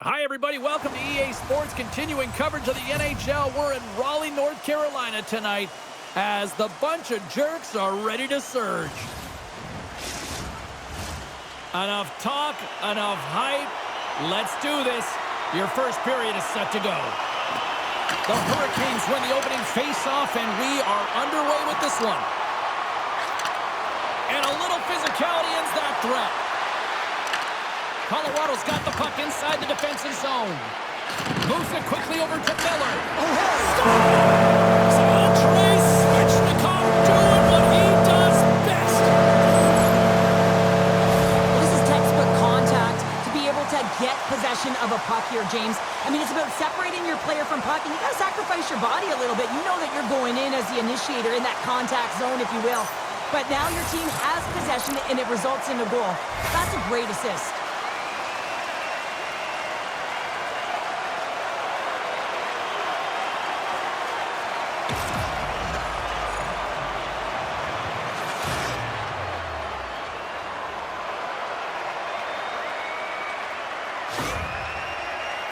Hi, everybody. Welcome to EA Sports, continuing coverage of the NHL. We're in Raleigh, North Carolina tonight as the bunch of jerks are ready to surge. Enough talk, enough hype. Let's do this. Your first period is set to go. The Hurricanes win the opening face-off, and we are underway with this one. And a little physicality ends that threat. Colorado's got the puck inside the defensive zone. Moves it quickly over to Miller. Scores! Andre Svechnikov doing what he does best. Well, this is textbook contact to be able to get possession of a puck here, James. I mean, it's about separating your player from puck, and you got to sacrifice your body a little bit. You know that you're going in as the initiator in that contact zone, if you will. But now your team has possession, and it results in a goal. That's a great assist.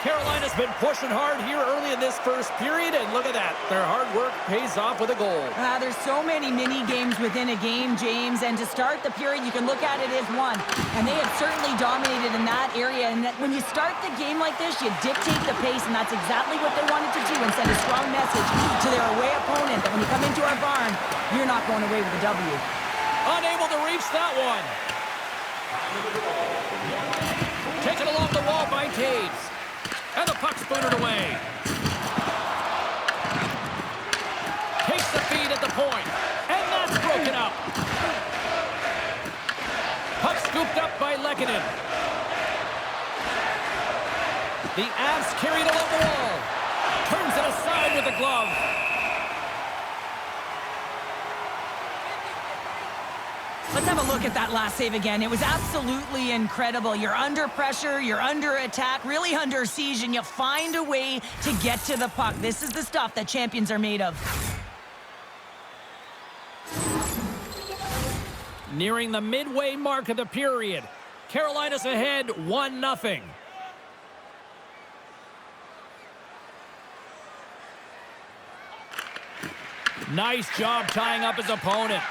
Carolina's been pushing hard here early in this first period, and look at that. Their hard work pays off with a goal. There's so many mini games within a game, James, and to start the period, you can look at it as one. And they have certainly dominated in that area, and that when you start the game like this, you dictate the pace, and that's exactly what they wanted to do and send a strong message to their away opponent that when you come into our barn, you're not going away with a W. Unable to reach that one. Taken along the wall by Taves. And the puck's booted away. Takes the feed at the point. And that's broken up. Puck scooped up by Lehkonen. The Avs carried along the wall. Turns it aside with the glove. Let's have a look at that last save again. It was absolutely incredible. You're under pressure, you're under attack, really under siege, and you find a way to get to the puck. This is the stuff that champions are made of. Nearing the midway mark of the period. Carolina's ahead 1-0. Nice job tying up his opponent.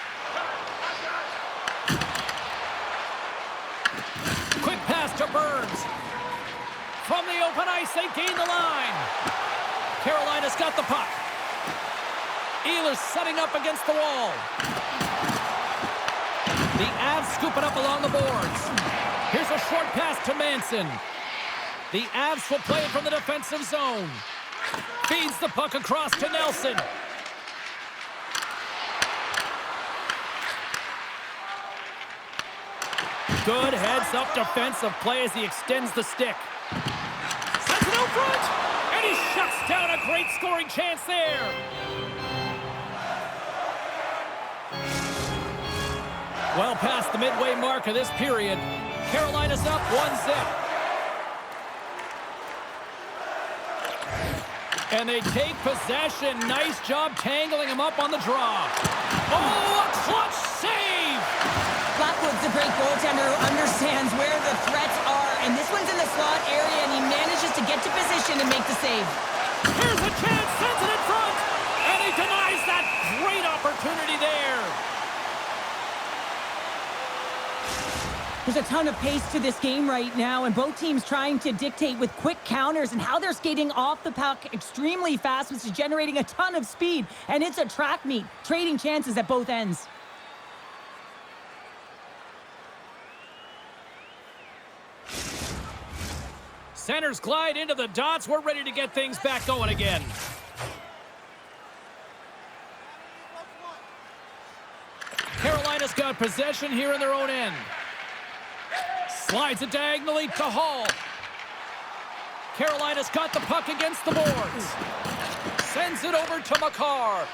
Quick pass to Burns. From the open ice, they gain the line. Carolina's got the puck. Ehlers setting up against the wall. The Avs scoop it up along the boards. Here's a short pass to Manson. The Avs will play it from the defensive zone. Feeds the puck across to Nelson. Good heads-up defensive play as he extends the stick. Sends it out front, and he shuts down a great scoring chance there. Well past the midway mark of this period, Carolina's up 1-0. And they take possession. Nice job tangling him up on the draw. Oh, a clutch save! Blackwood's a great goaltender who understands where the threats are, and this one's in the slot area, and he manages to get to position and make the save. Here's a chance, sends it in front, and he denies that great opportunity there. There's a ton of pace to this game right now, and both teams trying to dictate with quick counters and how they're skating off the puck extremely fast, which is generating a ton of speed, and it's a track meet, trading chances at both ends. Centers glide into the dots. We're ready to get things back going again. Carolina's got possession here in their own end. Slides it diagonally to Hall. Carolina's got the puck against the boards. Sends it over to Makar.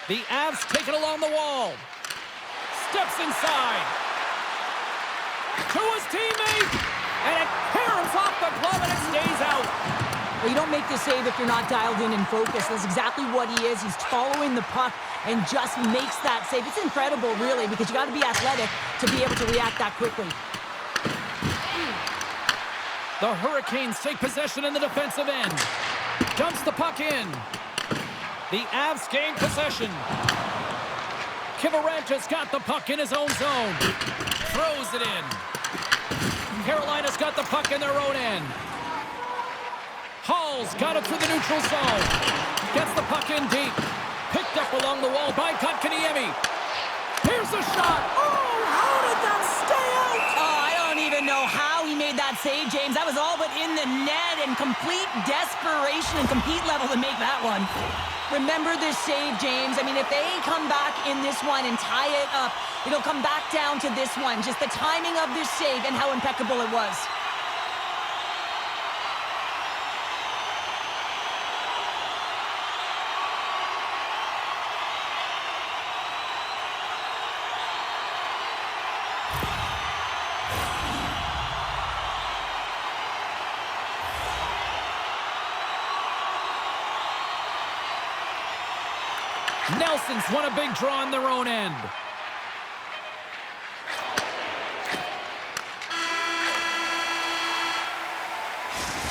The Avs take it along the wall. Steps inside. To his teammate. And it caroms off the glove and it stays out. Well, you don't make the save if you're not dialed in and focused. That's exactly what he is. He's following the puck and just makes that save. It's incredible, really, because you got to be athletic to be able to react that quickly. The Hurricanes take possession in the defensive end. Dumps the puck in. The Avs gain possession. Kivaranta's got the puck in his own zone. Throws it in. Carolina's got the puck in their own end. Hall's got it through the neutral zone. Gets the puck in deep. Picked up along the wall by Kotkaniemi. Here's a shot. Oh, how did that stay out? Oh, I don't even know how he made that save, James. That was all but in the net and complete desperation and compete level to make that one. Remember this save, James. I mean, if they come back in this one and tie it up, it'll come back down to this one. Just the timing of this save and how impeccable it was. Nelson's won a big draw in their own end.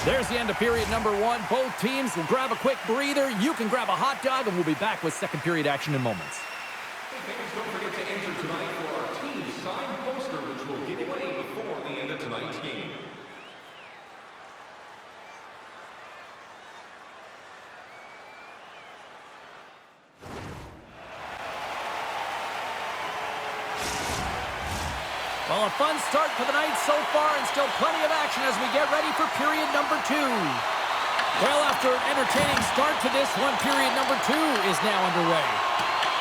There's the end of period number one. Both teams will grab a quick breather. You can grab a hot dog, and we'll be back with second period action in moments. Don't forget to enter tonight for our team signed poster, which will give away before the end of tonight's game. Well, a fun start to the night so far, and still plenty of action as we get ready for period number two. Well, after an entertaining start to this one, period number two is now underway.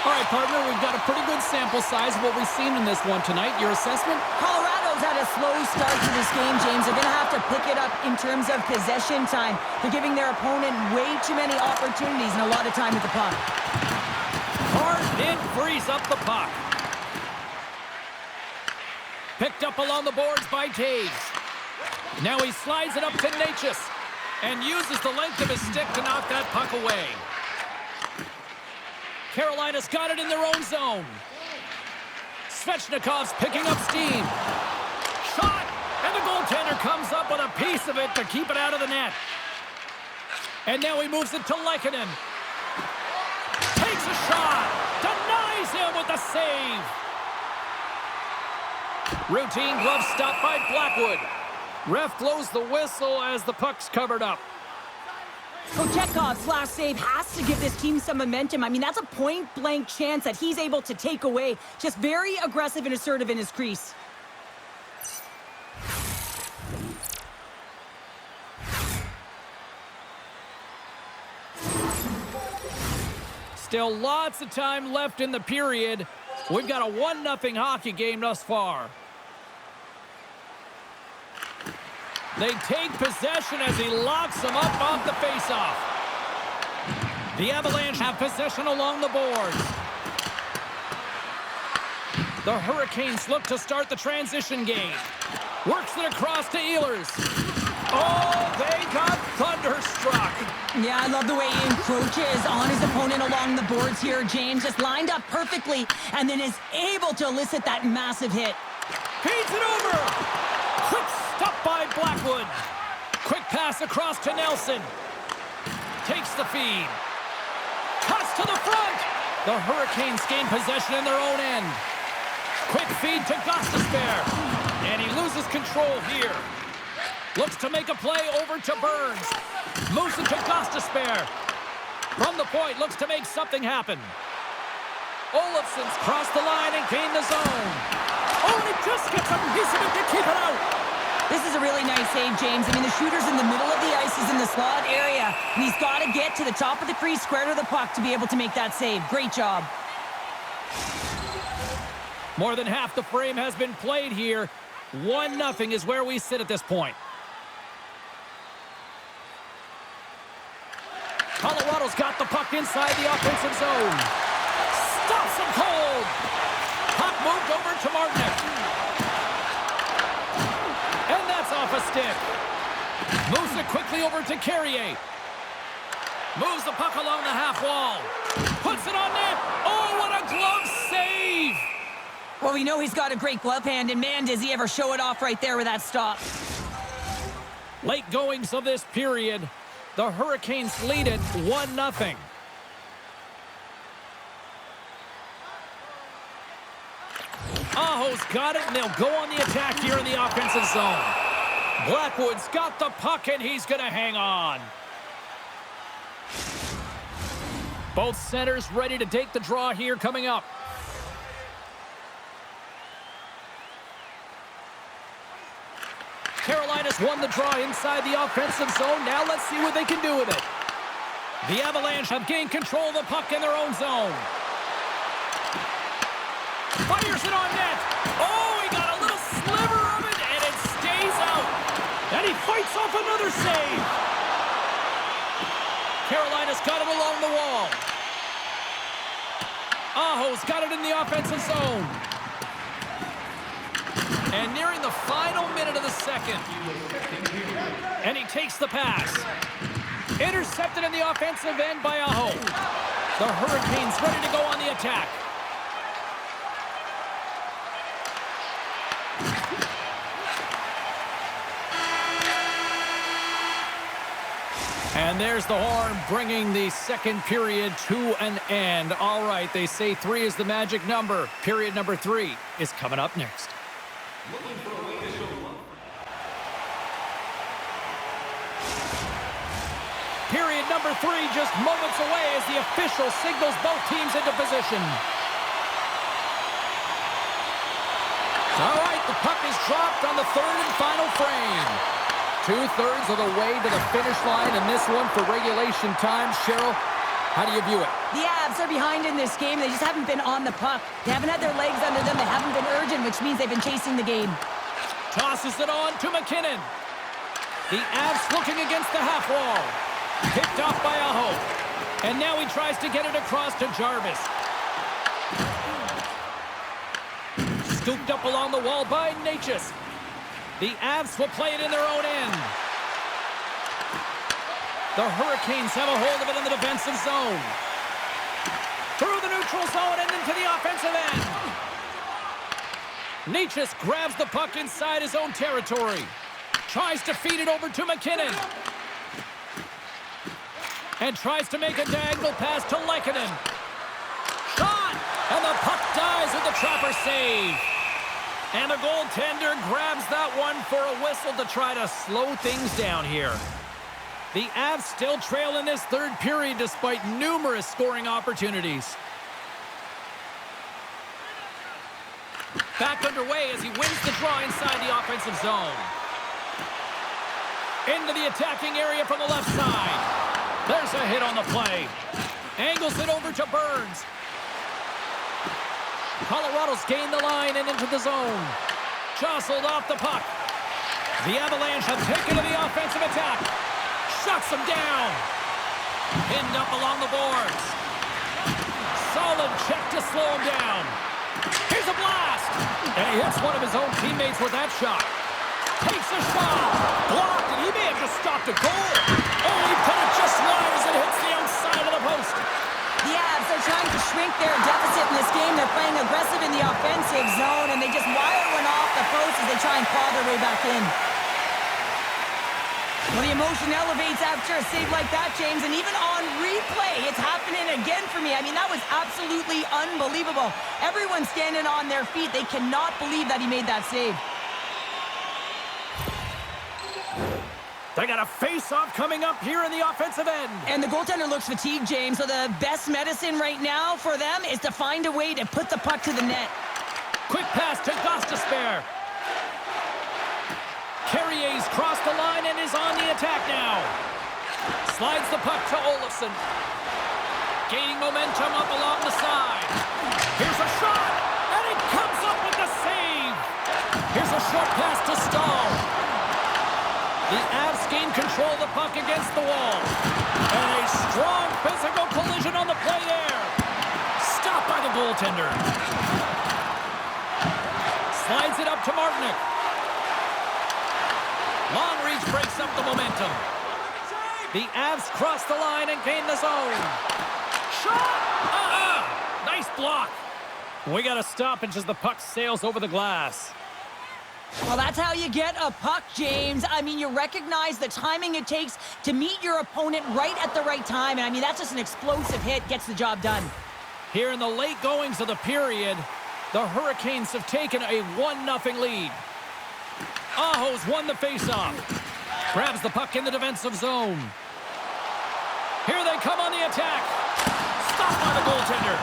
All right, partner, we've got a pretty good sample size of what we've seen in this one tonight. Your assessment? Colorado's had a slow start to this game, James. They're going to have to pick it up in terms of possession time. They're giving their opponent way too many opportunities and a lot of time with the puck. Hard-in frees up the puck. Picked up along the boards by Taves. Now he slides it up to Natchez and uses the length of his stick to knock that puck away. Carolina's got it in their own zone. Svechnikov's picking up steam. Shot! And the goaltender comes up with a piece of it to keep it out of the net. And now he moves it to Lehkonen. Takes a shot! Denies him with the save! Routine glove stop by Blackwood. Ref blows the whistle as the puck's covered up. Kochekov's last save has to give this team some momentum. I mean, that's a point-blank chance that he's able to take away. Just very aggressive and assertive in his crease. Still lots of time left in the period. We've got a 1-0 hockey game thus far. They take possession as he locks them up off the faceoff. The Avalanche have possession along the boards. The Hurricanes look to start the transition game. Works it across to Ehlers. Oh, they got thunderstruck. Yeah, I love the way he encroaches on his opponent along the boards here. James just lined up perfectly and then is able to elicit that massive hit. Feeds it over. Quick stop by Blackwood. Quick pass across to Nelson. Takes the feed. Cuts to the front. The Hurricanes gain possession in their own end. Quick feed to Gostisbehere. And he loses control here. Looks to make a play over to Burns. Moves it to Gostisbehere. From the point, looks to make something happen. Olofsson's crossed the line and gained the zone. Oh, and he just gets a piece of it to keep it out. This is a really nice save, James. I mean, the shooter's in the middle of the ice. He's in the slot area. And he's got to get to the top of the crease, square to the puck to be able to make that save. Great job. More than half the frame has been played here. 1-0 is where we sit at this point. Colorado's got the puck inside the offensive zone. Stops him cold. Puck moved over to Martinic. And that's off a stick. Moves it quickly over to Carrier. Moves the puck along the half wall. Puts it on net. Oh, what a glove save. Well, we know he's got a great glove hand, and man, does he ever show it off right there with that stop. Late goings of this period. The Hurricanes lead it 1-0. Aho's got it, and they'll go on the attack here in the offensive zone. Blackwood's got the puck, and he's going to hang on. Both centers ready to take the draw here coming up. Carolina's won the draw inside the offensive zone. Now let's see what they can do with it. The Avalanche have gained control of the puck in their own zone. Fires it on net. Oh, he got a little sliver of it, and it stays out. And he fights off another save. Carolina's got it along the wall. Aho's got it in the offensive zone. And nearing the final minute of the second. And he takes the pass. Intercepted in the offensive end by Aho. The Hurricanes ready to go on the attack. And there's the horn, bringing the second period to an end. All right, they say 3 is the magic number. Period number 3 is coming up next. Period number 3 just moments away as the official signals both teams into position. All right, the puck is dropped on the third and final frame. 2/3 of the way to the finish line, and this one for regulation time. Cheryl, how do you view it? The Avs are behind in this game. They just haven't been on the puck. They haven't had their legs under them. They haven't been urgent, which means they've been chasing the game. Tosses it on to McKinnon. The Avs looking against the half wall. Picked off by Aho. And now he tries to get it across to Jarvis. Scooped up along the wall by Natchez. The Avs will play it in their own end. The Hurricanes have a hold of it in the defensive zone. Through the neutral zone and into the offensive end. Natchez grabs the puck inside his own territory. Tries to feed it over to McKinnon. And tries to make a diagonal pass to Lehkonen. Shot! And the puck dies with the trapper save. And the goaltender grabs that one for a whistle to try to slow things down here. The Avs still trail in this third period despite numerous scoring opportunities. Back underway as he wins the draw inside the offensive zone. Into the attacking area from the left side. There's a hit on the play. Angles it over to Burns. Colorado's gained the line and into the zone. Jostled off the puck. The Avalanche have taken to the offensive attack. Shuts him down. Pinned up along the boards. Solid check to slow him down. Here's a blast. And he hits one of his own teammates with that shot. Takes a shot. Blocked, and he may have just stopped a goal. Oh, he put it just wide as it hits the outside of the post. The Avs are trying to shrink their deficit in this game. They're playing aggressive in the offensive zone, and they just wire one off the post as they try and claw their way back in. Well, the emotion elevates after a save like that, James, and even on replay, it's happening again for me. I mean, that was absolutely unbelievable. Everyone's standing on their feet. They cannot believe that he made that save. They got a face-off coming up here in the offensive end. And the goaltender looks fatigued, James, so the best medicine right now for them is to find a way to put the puck to the net. Quick pass to Gostisbehere. Carrier's crossed the line and is on the attack now. Slides the puck to Olofsson. Gaining momentum up along the side. Here's a shot, and it comes up with the save. Here's a short pass to Stahl. The Avs gain control of the puck against the wall. And a strong physical collision on the play there. Stopped by the goaltender. Slides it up to Martinic. Long reach breaks up the momentum. The Avs cross the line and gain the zone. Shot! Nice block. We got a stoppage as the puck sails over the glass. Well, that's how you get a puck, James. I mean, you recognize the timing it takes to meet your opponent right at the right time. And I mean, that's just an explosive hit, gets the job done. Here in the late goings of the period, the Hurricanes have taken a 1-0 lead. Aho's won the faceoff. Grabs the puck in the defensive zone. Here they come on the attack. Stopped by the goaltender.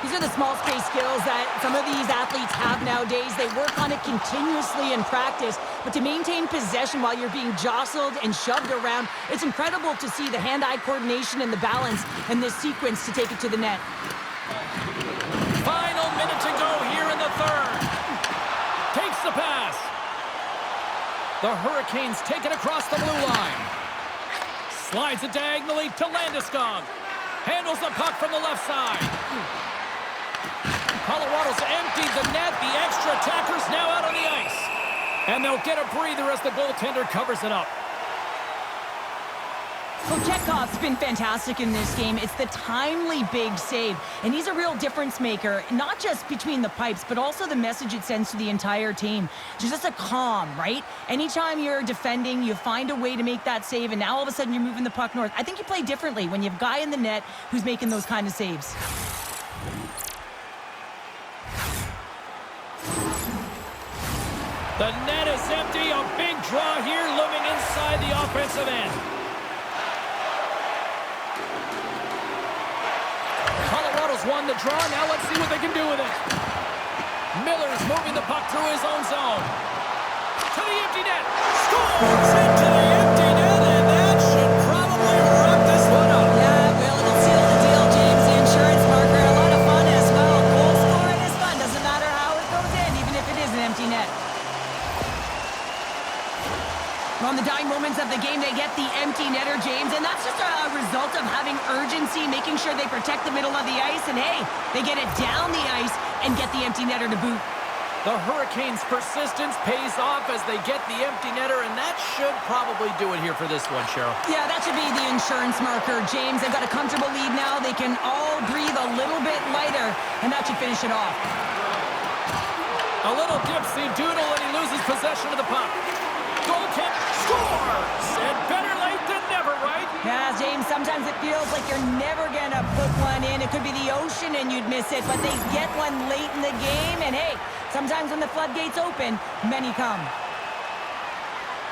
These are the small space skills that some of these athletes have nowadays. They work on it continuously in practice, but to maintain possession while you're being jostled and shoved around, it's incredible to see the hand-eye coordination and the balance in this sequence to take it to the net. Final minute to go here in the third. Takes the pass. The Hurricanes take it across the blue line. Slides it diagonally to Landeskog. Handles the puck from the left side. Colorado's emptied the net. The extra attacker's now out on the ice. And they'll get a breather as the goaltender covers it up. Chekhov's been fantastic in this game. It's the timely big save. And he's a real difference maker, not just between the pipes, but also the message it sends to the entire team. Just a calm, right? Anytime you're defending, you find a way to make that save, and now all of a sudden you're moving the puck north. I think you play differently when you have a guy in the net who's making those kind of saves. The net is empty. A big draw here looming inside the offensive end. Colorado's won the draw. Now let's see what they can do with it. Miller's moving the puck through his own zone. To the empty net. Scores into the empty net, and that should probably wrap this one up. Yeah, well, it'll seal the deal, James. The insurance marker. A lot of fun as well. Goal scoring is fun. Doesn't matter how it goes in, even if it is an empty net. On the dying moments of the game, they get the empty netter, James, and that's just a result of having urgency, making sure they protect the middle of the ice, and hey, they get it down the ice and get the empty netter to boot. The Hurricanes' persistence pays off as they get the empty netter, and that should probably do it here for this one, Cheryl. Yeah, that should be the insurance marker, James. They've got a comfortable lead now. They can all breathe a little bit lighter, and that should finish it off. A little dipsy doodle, and he loses possession of the puck. Goaltender scores! And better late than never, right? Yeah, James, sometimes it feels like you're never going to put one in. It could be the ocean and you'd miss it, but they get one late in the game. And hey, sometimes when the floodgates open, many come.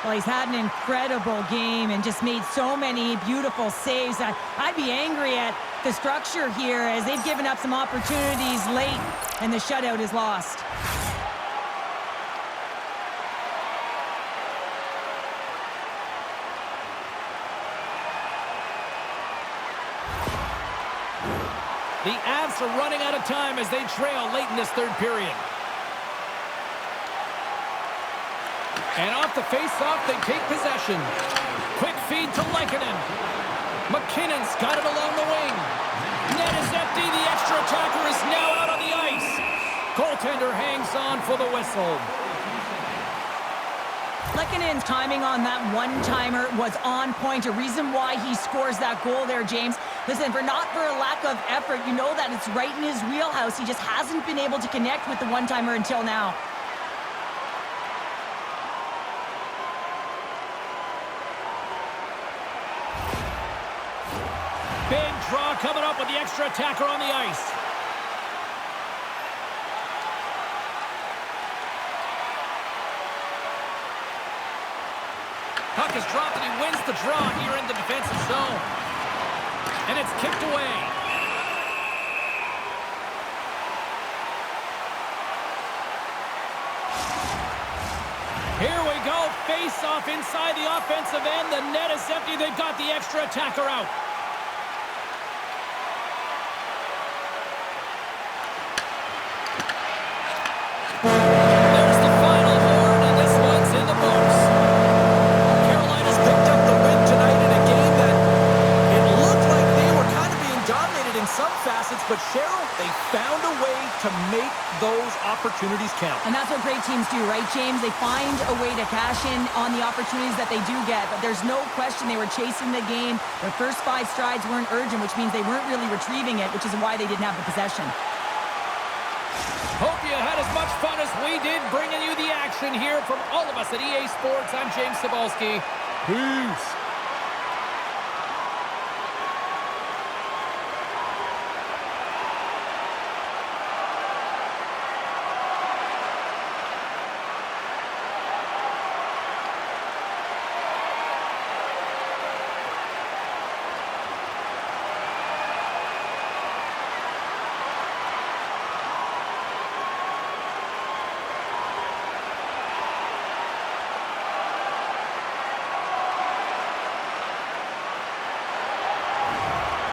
Well, he's had an incredible game and just made so many beautiful saves. I'd be angry at the structure here as they've given up some opportunities late and the shutout is lost. The Avs are running out of time as they trail late in this third period. And off the face-off, they take possession. Quick feed to Lehkonen. McKinnon's got it along the wing. Net is empty. The extra attacker is now out on the ice. Goaltender hangs on for the whistle. Lehkonen's timing on that one-timer was on point. A reason why he scores that goal there, James. Listen, not for a lack of effort. You know that it's right in his wheelhouse. He just hasn't been able to connect with the one-timer until now. Big draw coming up with the extra attacker on the ice. Puck is dropped and he wins the draw here in the defensive zone. And it's kicked away. Here we go. Face off inside the offensive end. The net is empty. They've got the extra attacker out. There's the final horn, and this one's in the books. Carolina's picked up the win tonight in a game that it looked like they were kind of being dominated in some facets, but Cheryl, they found a way to make those opportunities count. And that's what great teams do, right, James? They find a way to cash in on the opportunities that they do get, but there's no question they were chasing the game. Their first 5 strides weren't urgent, which means they weren't really retrieving it, which is why they didn't have the possession. Hope you had as much fun as we did bringing you the action. action here from all of us at EA Sports. I'm James Cebulski. Peace.